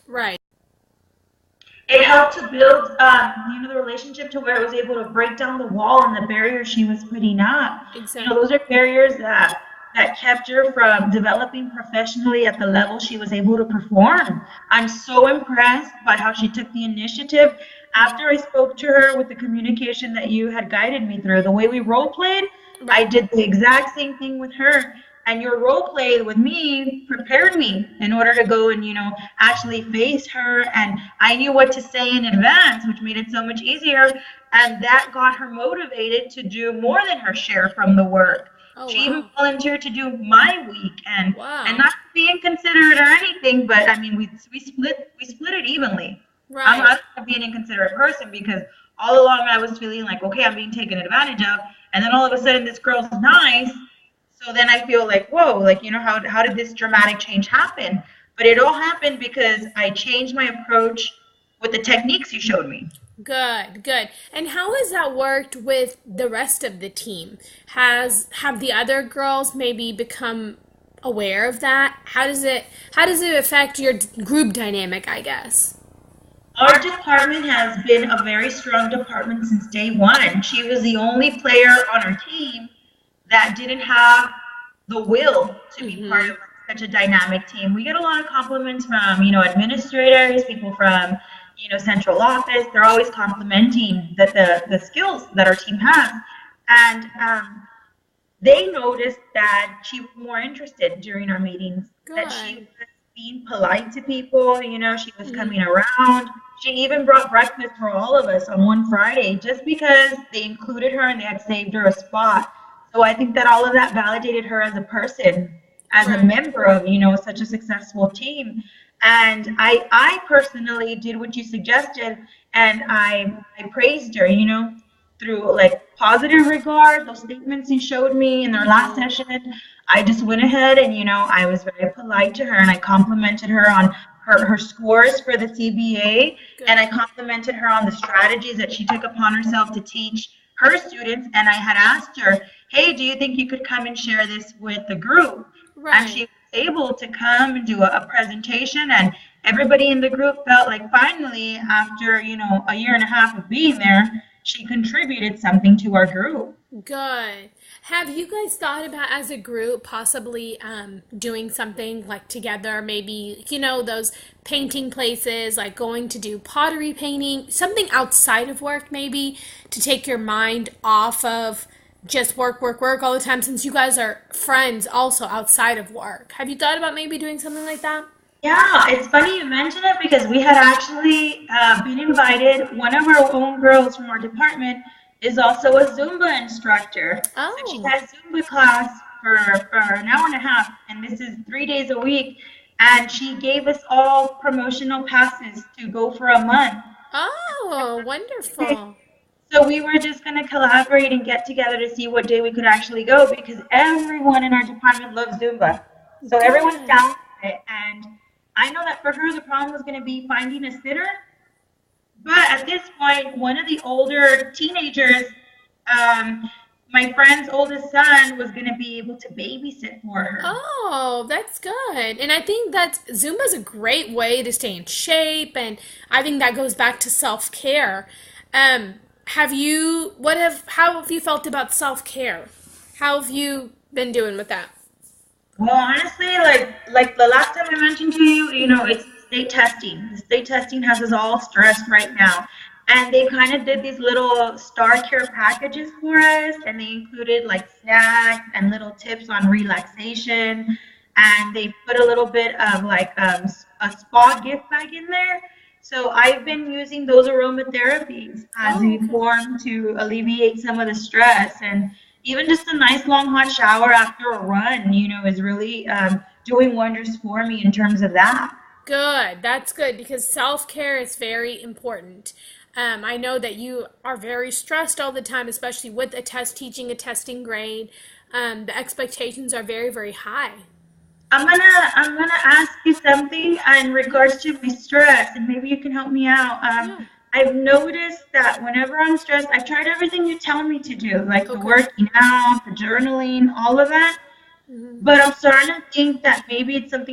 Right. It helped to build, the relationship to where it was able to break down the wall and the barriers she was putting up. Exactly. Those are barriers that kept her from developing professionally at the level she was able to perform. I'm so impressed by how she took the initiative. After I spoke to her with the communication that you had guided me through, the way we role played, I Right. did the exact same thing with her. And your role play with me prepared me in order to go and, actually face her. And I knew what to say in advance, which made it so much easier. And that got her motivated to do more than her share from the work. Oh, She even wow. volunteered to do my week, and Wow. not to be inconsiderate or anything, but I mean we split it evenly. I'm Right. not being an inconsiderate person because all along I was feeling like, okay, I'm being taken advantage of, and then all of a sudden this girl's nice, so then I feel like, whoa, like, how did this dramatic change happen? But it all happened because I changed my approach with the techniques you showed me. Good, good. And how has that worked with the rest of the team? Have the other girls maybe become aware of that? How does it affect your group dynamic, I guess? Our department has been a very strong department since day one. She was the only player on our team that didn't have the will to be part Mhm. of such a dynamic team. We get a lot of compliments from, administrators, people from, central office. They're always complimenting the skills that our team has. And they noticed that she was more interested during our meetings, that she Good. was being polite to people, she was Mhm. coming around. She even brought breakfast for all of us on one Friday just because they included her and they had saved her a spot. So I think that all of that validated her as a person, as a Right. member of, such a successful team. And I personally did what you suggested, and I praised her, through like positive regard, those statements you showed me in our last Mhm. session. I just went ahead and, I was very polite to her and I complimented her on her scores for the CBA, and I Good. complimented her on the strategies that she took upon herself to teach her students. And I had asked her, hey, do you think you could come and share this with the group? And she Right. was able to come and do a presentation, and everybody in the group felt like finally, after, a year and a half of being there, she contributed something to our group. Good. Have you guys thought about as a group possibly doing something like together, maybe, those painting places, like going to do pottery painting, something outside of work, maybe to take your mind off of just work, work, work all the time, since you guys are friends also outside of work? Have you thought about maybe doing something like that? Yeah, it's funny you mention it because we had actually been invited. One of our own girls from our department is also a Zumba instructor. So she Oh. has Zumba class for an hour and a half, and this is 3 days a week. And she gave us all promotional passes to go for a month. Oh, wonderful. So we were just going to collaborate and get together to see what day we could actually go because everyone in our department loves Zumba. So everyone's Good. down with it. And I know that for her, the problem was going to be finding a sitter. But at this point, one of the older teenagers, um, my friend's oldest son, was going to be able to babysit for her. Oh, that's good. And I think that Zumba's a great way to stay in shape, and I think that goes back to self-care. Um, how have you felt about self-care? How have you been doing with that? Well, honestly, like the last time I mentioned to you, Hmm. it's state testing. The state testing has us all stressed right now. And they kind of did these little star care packages for us, and they included like snacks and little tips on relaxation. And they put a little bit of like a spa gift bag in there. So I've been using those aromatherapies as Oh, a okay. form to alleviate some of the stress. And even just a nice long hot shower after a run, is really doing wonders for me in terms of that. Good. That's good because self-care is very important. I know that you are very stressed all the time, especially with a test, teaching a testing grade. The expectations are very, very high. I'm gonna ask you something in regards to my stress, and maybe you can help me out. Yeah. I've noticed that whenever I'm stressed, I've tried everything you tell me to do, like the Okay. working out, the journaling, all of that. Mhm. But I'm starting to think that maybe it's something